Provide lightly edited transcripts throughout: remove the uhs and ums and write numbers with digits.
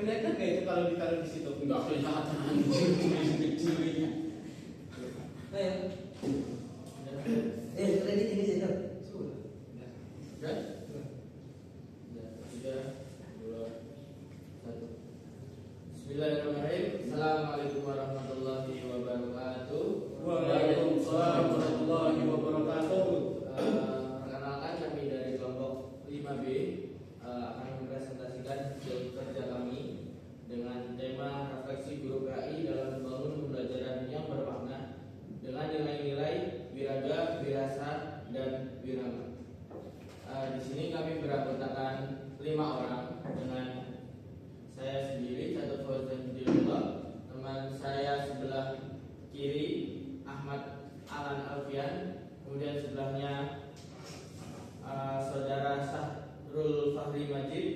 Kelihatan gak itu kalau ditaruh di situ? Enggak kelihatan kecil ini. Ayo. Kredit ini sih tuh. Sudah? Sudah. 3, 2, 1. Bismillahirrahmanirrahim. Assalamualaikum warahmatullahi wabarakatuh. Waalaikumsalam warahmatullahi wabarakatuh. Perkenalkan, kami dari kelompok 5B akan mempresentasikan hasil kerja kami dengan tema refleksi guru PAI dalam membangun pembelajaran yang bermakna dengan nilai-nilai wiraga, wirasa, dan wirama. Di sini kami beranggotakan 5 orang dengan saya sendiri, Catur Fauzan Dilullah, teman saya sebelah kiri Ahmad Alan Alfian, kemudian sebelahnya saudara Sahrul Fahri Majid,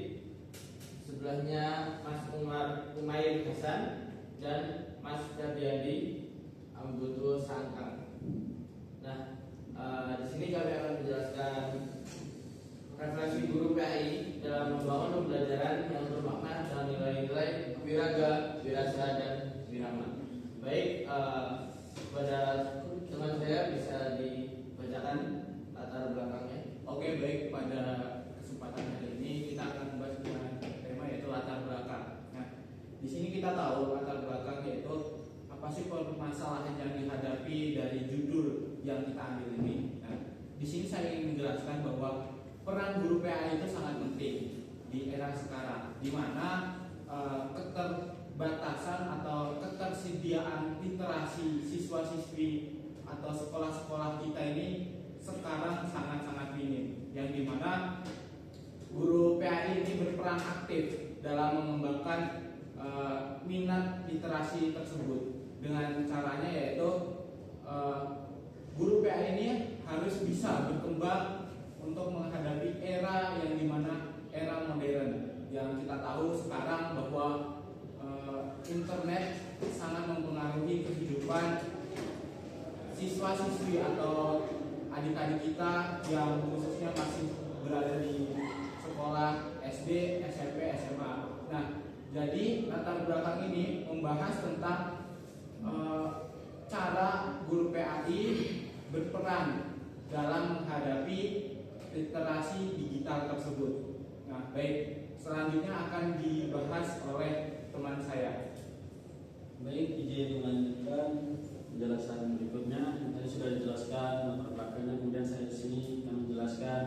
sebelahnya Mas Umair Hasan, dan Mas Dardiandi Ambutu Sangkang. Nah, di sini kami akan menjelaskan refleksi guru PAI dalam membangun pembelajaran yang bermakna dengan nilai-nilai wiraga, wirasa, dan wirama. Baik, pada teman saya bisa dibacakan latar belakangnya. Oke, baik, pada kesempatan hari ini kita akan membahas dengan tema yaitu latar belakang. Nah, di sini kita tahu latar belakang yaitu apa sih permasalahan yang dihadapi dari judul yang kita ambil ini. Nah, di sini saya ingin menjelaskan bahwa peran guru PAI itu sangat penting di era sekarang, di mana keterbatasan atau ketersediaan literasi siswa-siswi atau sekolah-sekolah kita ini sekarang sangat-sangat minim, yang dimana guru PAI ini berperan aktif dalam mengembangkan minat literasi tersebut. Dengan caranya yaitu guru PAI ini harus bisa berkembang untuk menghadapi era yang dimana era modern, yang kita tahu sekarang bahwa internet sangat mempengaruhi kehidupan siswa-siswi atau adik-adik kita yang khususnya masih berada di sekolah SD, SMP, SMA. Nah, jadi latar belakang ini membahas tentang cara guru PAI berperan dalam menghadapi literasi digital tersebut. Nah, baik, selanjutnya akan dibahas oleh teman saya. Baik, izin melanjutkan penjelasan berikutnya. Tadi sudah dijelaskan latar belakangnya, kemudian saya di sini akan menjelaskan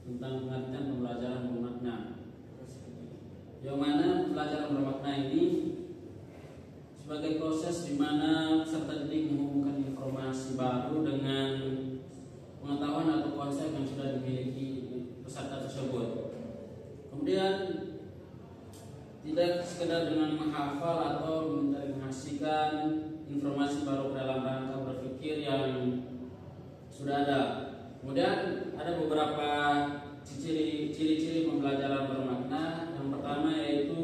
tentang pengertian pembelajaran bermakna. Yang mana pembelajaran bermakna ini sebagai proses di mana peserta didik menghubungkan informasi baru dengan pengetahuan atau konsep yang sudah dimiliki peserta tersebut. Kemudian tidak sekedar dengan menghafal atau mengintegrasikan informasi baru dalam rangka berpikir yang sudah ada. Kemudian ada beberapa ciri-ciri pembelajaran bermakna. Yang pertama yaitu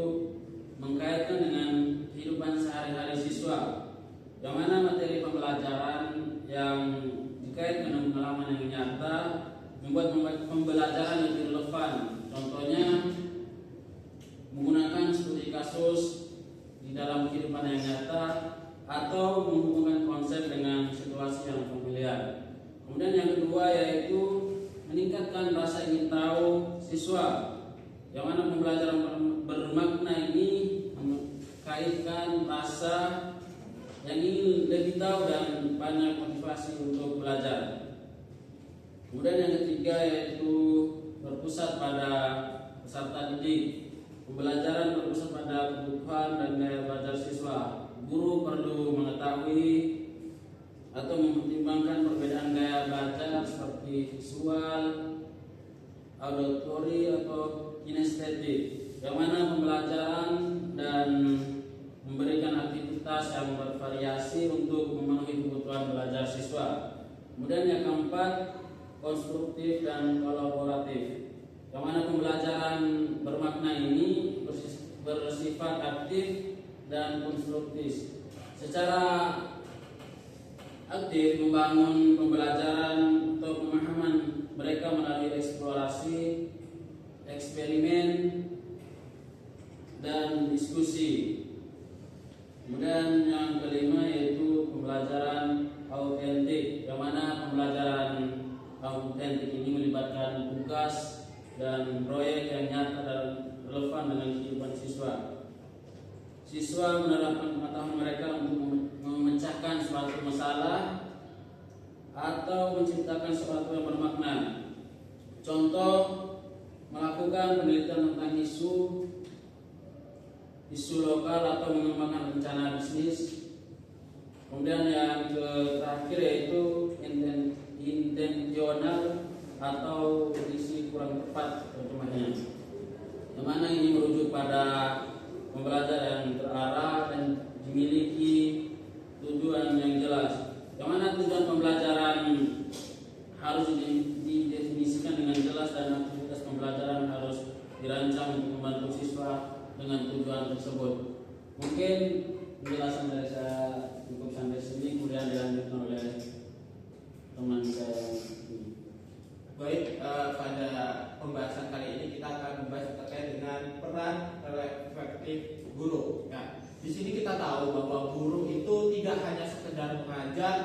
mengkaitkan dengan kehidupan sehari-hari siswa, yang mana materi pembelajaran yang dikaitkan dengan pengalaman yang nyata membuat pembelajaran lebih relevan. Contohnya menggunakan studi kasus di dalam kehidupan yang nyata atau menghubungkan konsep dengan situasi yang familiar. Kemudian yang kedua yaitu meningkatkan rasa ingin tahu siswa, yang mana pembelajaran bermakna ini mengkaitkan rasa yang ingin lebih tahu dan banyak motivasi untuk belajar. Kemudian yang ketiga yaitu berpusat pada peserta didik. Pembelajaran berpusat pada kebutuhan dan gaya belajar siswa. Guru perlu mengetahui atau mempertimbangkan perbedaan gaya belajar seperti visual, auditory atau kinestetik, yang mana pembelajaran dan memberikan aktivitas yang bervariasi untuk memenuhi kebutuhan belajar siswa. Kemudian yang keempat, konstruktif dan kolaboratif, yang mana pembelajaran bermakna ini bersifat aktif dan konstruktif. Secara aktif membangun pembelajaran atau pemahaman mereka melalui eksplorasi, eksperimen, dan diskusi. Kemudian yang kelima yaitu pembelajaran autentik, yang mana pembelajaran autentik ini melibatkan tugas dan proyek yang nyata dan relevan dengan kehidupan siswa. Siswa menerapkan pengetahuan mereka untuk memecahkan suatu masalah atau menciptakan sesuatu yang bermakna. Contoh, melakukan penelitian tentang isu lokal atau mengembangkan rencana bisnis. Kemudian yang terakhir yaitu intensional atau berisi kurang tepat terjemahnya, yang mana ini merujuk pada pembelajaran yang terarah dan dimiliki tujuan yang jelas, yang mana tujuan pembelajaran harus didefinisikan dengan jelas dan aktivitas pembelajaran harus dirancang untuk membantu siswa dengan tujuan tersebut. Mungkin penjelasan dari saya cukup sampai sini, kemudian dilanjutkan oleh teman saya. Baik, pada pembahasan kali ini kita akan membahas terkait dengan peran efektif guru. Nah, di sini kita tahu bahwa guru itu tidak hanya sekedar mengajar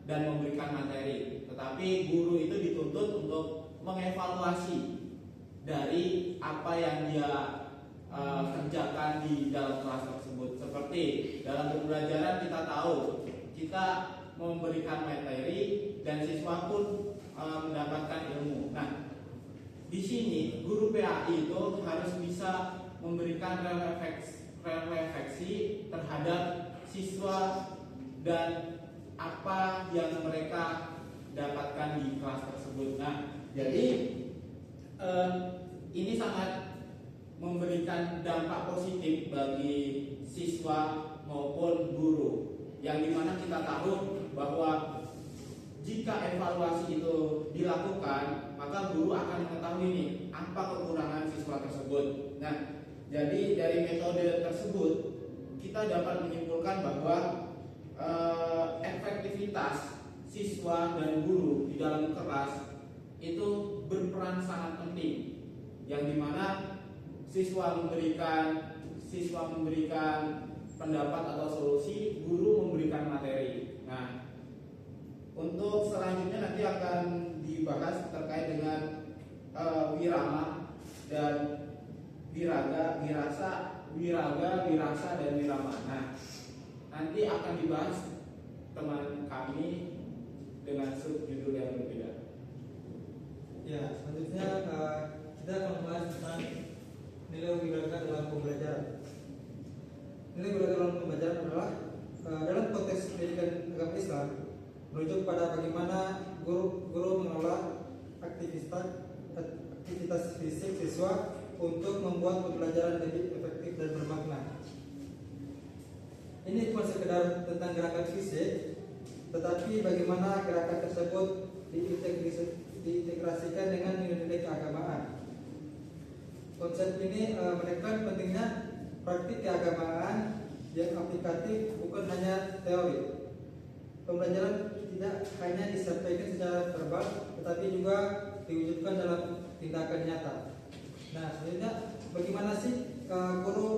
dan memberikan materi, tetapi guru itu dituntut untuk mengevaluasi dari apa yang dia kerjakan di dalam kelas tersebut. Seperti dalam pembelajaran kita tahu kita memberikan materi dan siswa pun mendapatkan ilmu. Nah, di sini guru PAI itu harus bisa memberikan refleksi terhadap siswa dan apa yang mereka dapatkan di kelas tersebut. Nah, jadi ini sangat memberikan dampak positif bagi siswa maupun guru, yang dimana kita tahu bahwa jika evaluasi itu dilakukan, maka guru akan mengetahui nih apa kekurangan siswa tersebut. Nah, jadi dari metode tersebut kita dapat menyimpulkan bahwa efektivitas siswa dan guru di dalam kelas itu berperan sangat penting, yang dimana siswa memberikan pendapat atau solusi, guru memberikan materi. Nah, untuk selanjutnya nanti akan dibahas terkait dengan wirama dan wiraga, wirasa dan wirama. Nah, nanti akan dibahas teman kami dengan subjudul yang berbeda. Ya, selanjutnya kita akan membahas tentang nilai wiraga dalam pembelajaran. Nilai wiraga dalam pembelajaran adalah dalam konteks pendidikan agama Islam merujuk pada bagaimana guru mengelola aktivitas fisik siswa untuk membuat pembelajaran lebih efektif dan bermakna. Ini bukan sekedar tentang gerakan fisik, tetapi bagaimana gerakan tersebut diintegrasikan dengan nilai-nilai keagamaan. Konsep ini menekan pentingnya praktik keagamaan yang aplikatif, bukan hanya teori. Pembelajaran tidak hanya disampaikan secara verbal, tetapi juga diwujudkan dalam tindakan nyata. Nah, selanjutnya bagaimana sih guru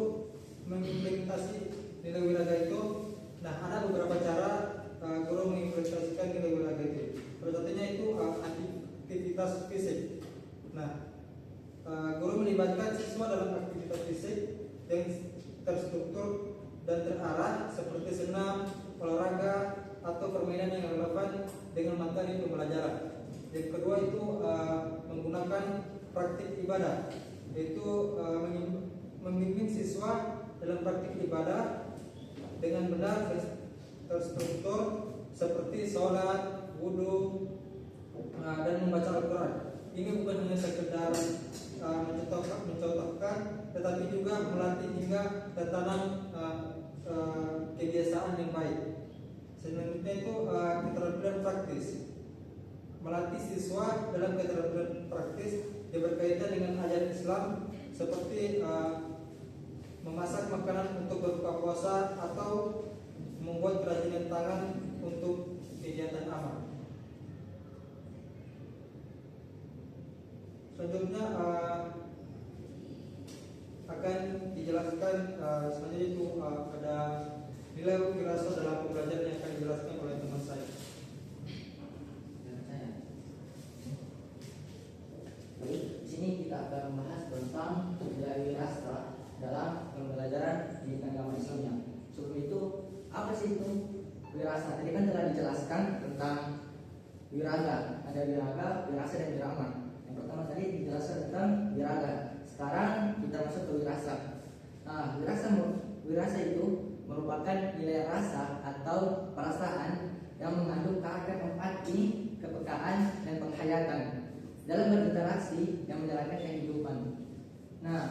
mengimplementasi nilai wiraga itu? Nah, ada beberapa cara guru mengimplementasikan nilai wiraga itu. Salah satunya itu aktivitas fisik. Nah, guru melibatkan siswa dalam aktivitas fisik yang terstruktur dan terarah seperti senam, olahraga, atau permainan yang relevan dengan materi pembelajaran. Yang kedua itu menggunakan praktik ibadah, yaitu membimbing siswa dalam praktik ibadah dengan benar dan terstruktur seperti sholat, wudhu, dan membaca Al-Quran. Ini bukan hanya sekedar mencontohkan, tetapi juga melatih hingga tertanam kebiasaan yang baik. Selanjutnya itu keterampilan praktis. Melatih siswa dalam keterampilan praktis yang berkaitan dengan ajaran Islam, seperti memasak makanan untuk berbuka puasa atau membuat kerajinan tangan untuk kegiatan amal. Selanjutnya akan dijelaskan selanjutnya itu ada nilai wirasa dalam pembelajaran yang akan dijelaskan oleh teman saya. Baik, di sini kita akan membahas tentang nilai wirasa dalam pembelajaran di agama Islamnya. Sebelum itu, apa sih itu wirasa? Tadi kan telah dijelaskan tentang wiraga. Ada wiraga, wirasa, dan wirama. Yang pertama tadi dijelaskan tentang wiraga. Sekarang kita masuk ke wirasa. Nah, wirasa itu merupakan nilai rasa atau perasaan yang mengandung karakter empati, kepekaan, dan penghayatan dalam berinteraksi yang menjalankan kehidupan. Nah,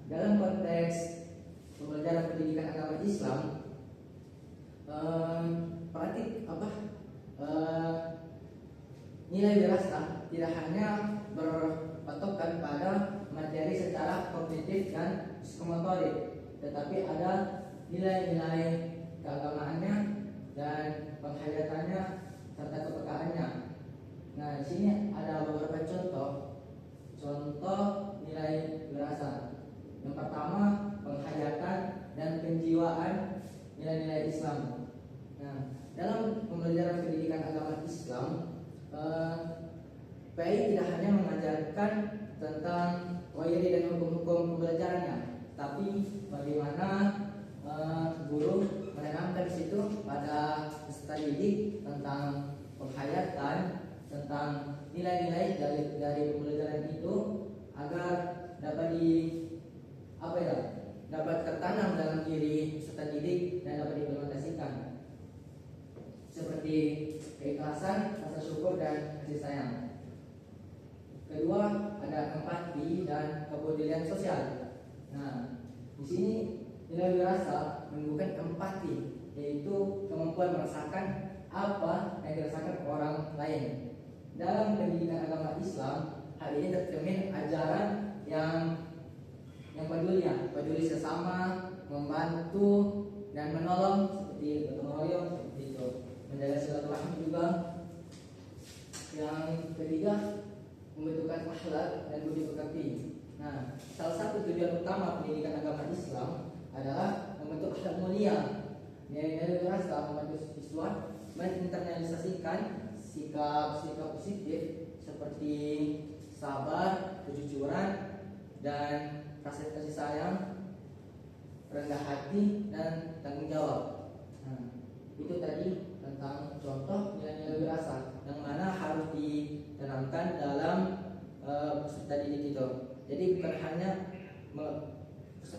dalam konteks pembelajaran pendidikan agama Islam, nilai wirasa tidak hanya berpatokan pada materi secara kognitif dan psikomotorik, tetapi ada nilai-nilai keagamaannya dan penghayatannya serta kepekaannya. Nah, di sini ada beberapa contoh nilai wirasa. Yang pertama, penghayatan dan penjiwaan nilai-nilai Islam. Nah, dalam pembelajaran pendidikan agama Islam, PAI tidak hanya mengajarkan tentang teori dan hukum-hukum pembelajarannya, tapi bagaimana guru menanamkan di situ pada peserta didik tentang penghayatan, tentang nilai-nilai dari pembelajaran itu agar dapat tertanam dalam diri peserta didik dan dapat diimplementasikan, seperti keikhlasan, rasa syukur, dan kasih sayang. Kedua, ada empati dan kepedulian sosial. Nah, di sini nilai wirasa menunjukkan empati, yaitu kemampuan merasakan apa yang dirasakan orang lain. Dalam pendidikan agama Islam, hal ini tercermin ajaran yang peduli sesama, membantu dan menolong, seperti gotong royong, seperti itu, menjaga silaturahmi juga. Yang ketiga, membentukkan akhlak dan budi pekerti. Nah, salah satu tujuan utama pendidikan agama Islam adalah membentuk akhlak mulia. Nilai-nilai wirasa membantu siswa menginternalisasikan sikap-sikap positif seperti sabar, kejujuran, dan rasa kasih sayang, rendah hati, dan tanggung jawab. Nah, itu tadi tentang contoh nilai-nilai wirasa yang mana harus ditanamkan dalam peserta didik itu. Jadi peserta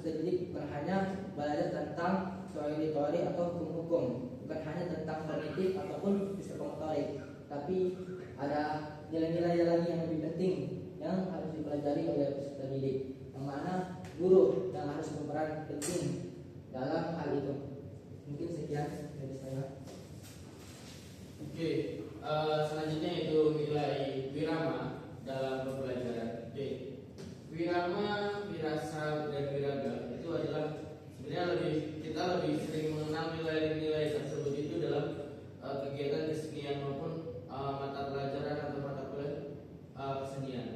didik bukan hanya belajar tentang teori-teori atau hukum-hukum, bukan hanya tentang kognitif ataupun psikomotorik, tapi ada nilai-nilai lagi yang lebih penting yang harus dipelajari oleh peserta didik, yang mana guru yang harus berperan penting dalam hal itu. Mungkin sekian dari saya. Oke, selanjutnya itu nilai wirama dalam pembelajaran. Oke, wirama, wirasa, dan wiraga itu adalah sebenarnya kita lebih sering mengenal nilai-nilai tersebut itu dalam kegiatan kesenian maupun mata pelajaran atau mata kuliah kesenian.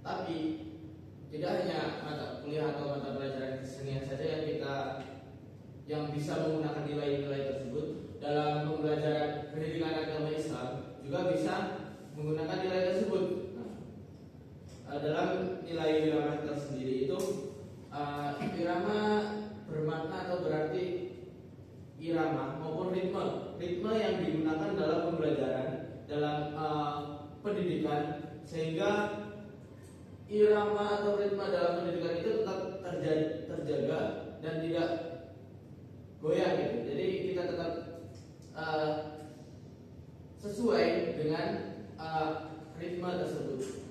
Tapi tidak hanya mata kuliah atau mata pelajaran kesenian saja yang bisa menggunakan nilai-nilai tersebut. Dalam pembelajaran pendidikan agama Islam juga bisa menggunakan nilai tersebut. Nah, dalam nilai wirama tersendiri itu wirama bermakna atau berarti irama maupun ritme yang digunakan dalam pembelajaran, dalam pendidikan, sehingga irama atau ritme dalam pendidikan itu tetap terjaga dan tidak goyah gitu. Jadi kita tetap sesuai dengan ritme tersebut.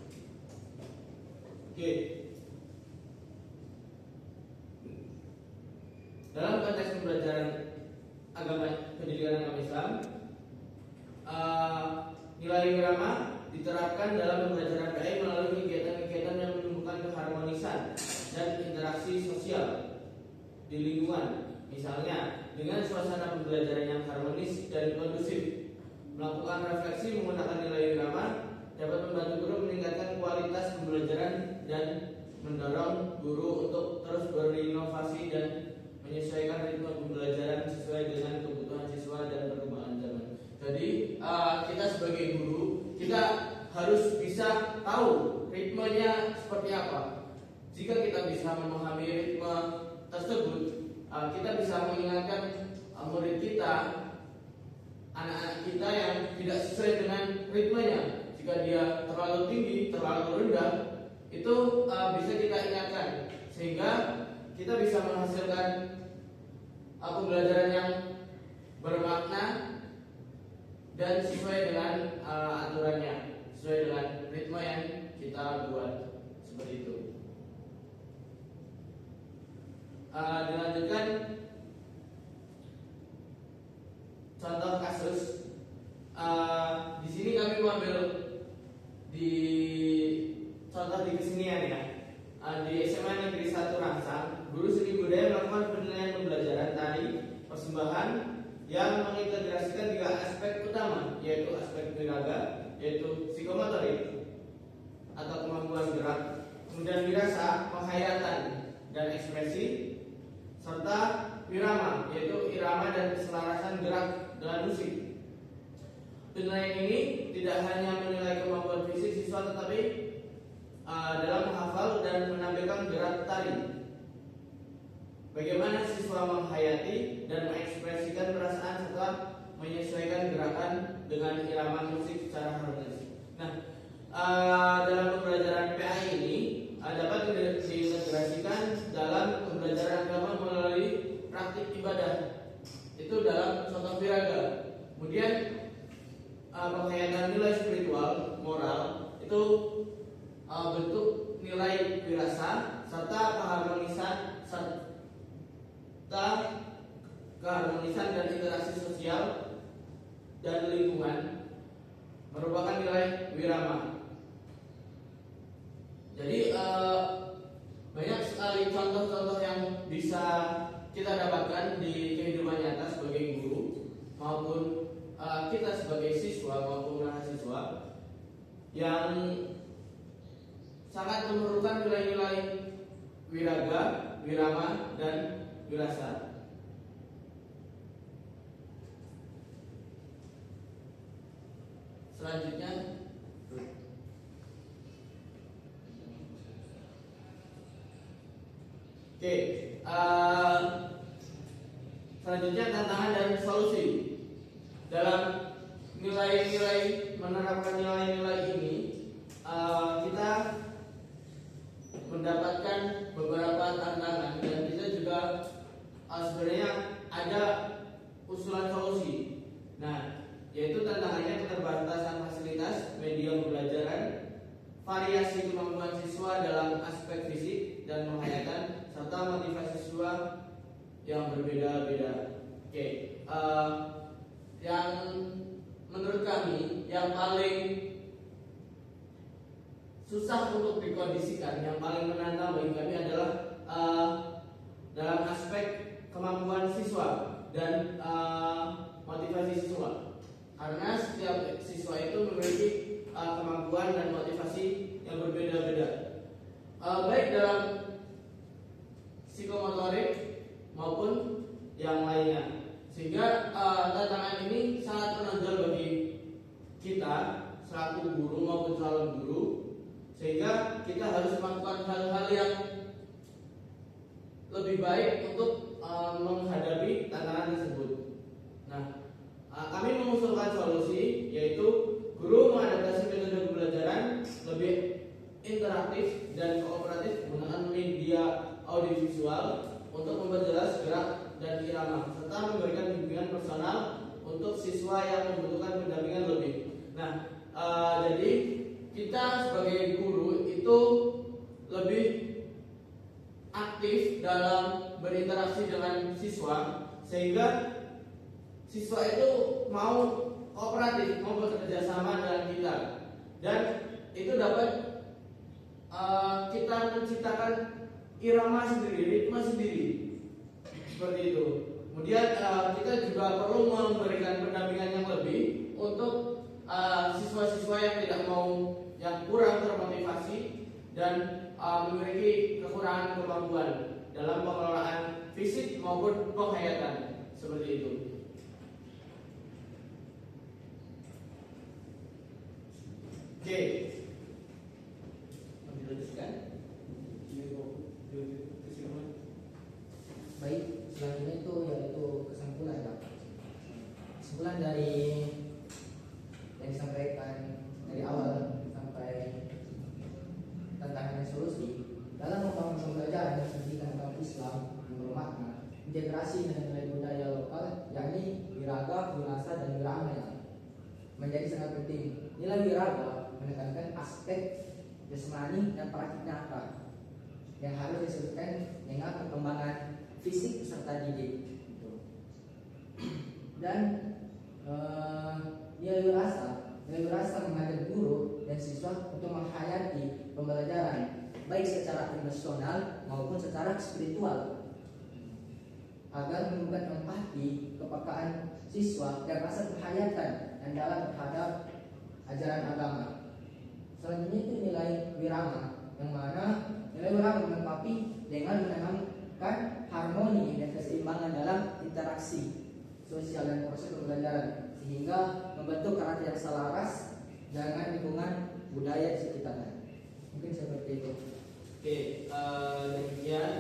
Oke. Dalam konteks pembelajaran pendidikan agama Islam, nilai wirama diterapkan dalam pembelajaran PAI melalui kegiatan-kegiatan yang menumbuhkan keharmonisan dan interaksi sosial di lingkungan. Misalnya dengan suasana pembelajaran yang harmonis dan kondusif. Melakukan refleksi menggunakan nilai wirama dapat membantu guru meningkatkan kualitas pembelajaran dan mendorong guru untuk terus kita bisa memahami ritme tersebut, kita bisa mengingatkan murid kita, anak-anak kita yang tidak sesuai dengan ritmenya. Jika dia terlalu tinggi, terlalu rendah, itu bisa kita ingatkan sehingga kita bisa menghasilkan pembelajaran yang bermakna dan sesuai dengan aturannya, sesuai dengan ritme yang kita buat, seperti itu. Dilanjutkan contoh kasus. Di sini kami mengambil di contoh di kesenian ya. Di SMA Negeri 1 Rangsang, guru seni budaya melakukan penilaian pembelajaran tari persembahan yang mengintegrasikan 3 aspek utama, yaitu aspek wiraga, yaitu psikomotorik atau kemampuan gerak, kemudian wirasa, penghayatan dan ekspresi, serta wirama, yaitu irama dan keselarasan gerak dengan musik. Penilaian ini tidak hanya menilai kemampuan fisik siswa, tetapi dalam menghafal dan menampilkan gerak tari. Bagaimana siswa menghayati dan mengekspresikan perasaan serta menyesuaikan gerakan dengan irama musik secara harmonis. Nah, dalam pembelajaran PAI ini dapat diintegrasikan dalam pembelajaran agama melalui praktik ibadah. Itu dalam contoh wiraga. Kemudian penghayatan nilai spiritual, moral, itu bentuk nilai wirasa serta keharmonisan dan interaksi sosial dan lingkungan merupakan nilai wirama. Jadi banyak sekali contoh-contoh yang bisa kita dapatkan di kehidupan nyata sebagai guru maupun kita sebagai siswa maupun mahasiswa yang sangat memerlukan nilai-nilai wiraga, wirama, dan wirasa. Selanjutnya, selanjutnya tantangan dan solusi. Dalam menerapkan nilai-nilai ini, kita mendapatkan beberapa tantangan dan kita juga sebenarnya ada usulan solusi. Nah, yaitu tantangannya keterbatasan fasilitas, media pembelajaran, variasi kemampuan siswa dalam aspek fisik dan penghayatan, serta motivasi siswa yang berbeda-beda. Yang menurut kami yang paling susah untuk dikondisikan, yang paling menantang bagi kami adalah dalam aspek kemampuan siswa dan motivasi siswa, karena setiap siswa itu memiliki kemampuan dan motivasi yang berbeda-beda, baik dalam psikomotorik maupun yang lainnya, sehingga tantangan ini sangat menonjol bagi kita selaku guru maupun calon guru, sehingga kita harus melakukan hal-hal yang lebih baik untuk menghadapi tantangan tersebut. Nah, kami mengusulkan solusi, yaitu guru mengadaptasi metode pembelajaran lebih interaktif dan kooperatif menggunakan media audiovisual untuk memperjelas gerak dan irama, serta memberikan bimbingan personal untuk siswa yang membutuhkan pendampingan lebih. Nah, jadi kita sebagai guru itu lebih aktif dalam berinteraksi dengan siswa, sehingga siswa itu mau kooperatif, mau bekerja sama dengan kita, dan itu dapat kita menciptakan irama sendiri, ritme sendiri, seperti itu. Kemudian kita juga perlu memberikan pendampingan yang lebih untuk siswa-siswa yang tidak mau, yang kurang termotivasi dan memiliki kekurangan kemampuan dalam pengelolaan fisik maupun penghayatan, seperti itu. Oke, mau dilanjutkan? integrasi nilai budaya lokal, yakni wiraga, wirasa, dan wirama menjadi sangat penting. Nilai wiraga menekankan aspek jasmani dan praktik nyata yang harus disesuaikan dengan perkembangan fisik peserta didik. Dan nilai wirasa mengajak guru dan siswa untuk menghayati pembelajaran baik secara emosional maupun secara spiritual agar menumbuhkan empati, kepekaan siswa dan rasa penghayatan dan dalam terhadap ajaran agama. Selanjutnya itu nilai wirama, yang mana nilai wirama melengkapi dengan menanamkan harmoni dan keseimbangan dalam interaksi sosial dan proses pembelajaran sehingga membentuk karakter yang selaras dengan lingkungan budaya di sekitarnya. Mungkin seperti itu. Oke, demikian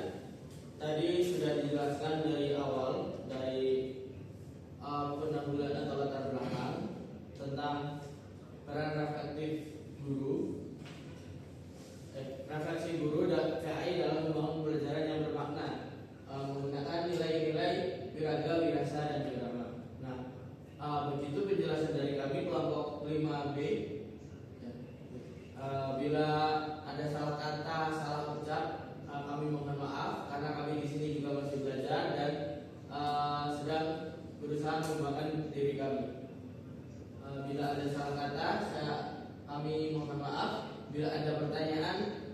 tadi sudah dijelaskan dari awal dari penanggulangan atau latar belakang tentang peran refleksi guru dan PAI dalam membangun pembelajaran yang bermakna menggunakan nilai-nilai wiraga, wirasa, dan wirama. Nah, begitu penjelasan dari kami kelompok 5B. Bila ada salah kata, salah ucap, kami mohon maaf karena kami di sini juga masih belajar dan sedang berusaha mengembangkan diri kami. Bila ada salah kata, kami mohon maaf. Bila ada pertanyaan,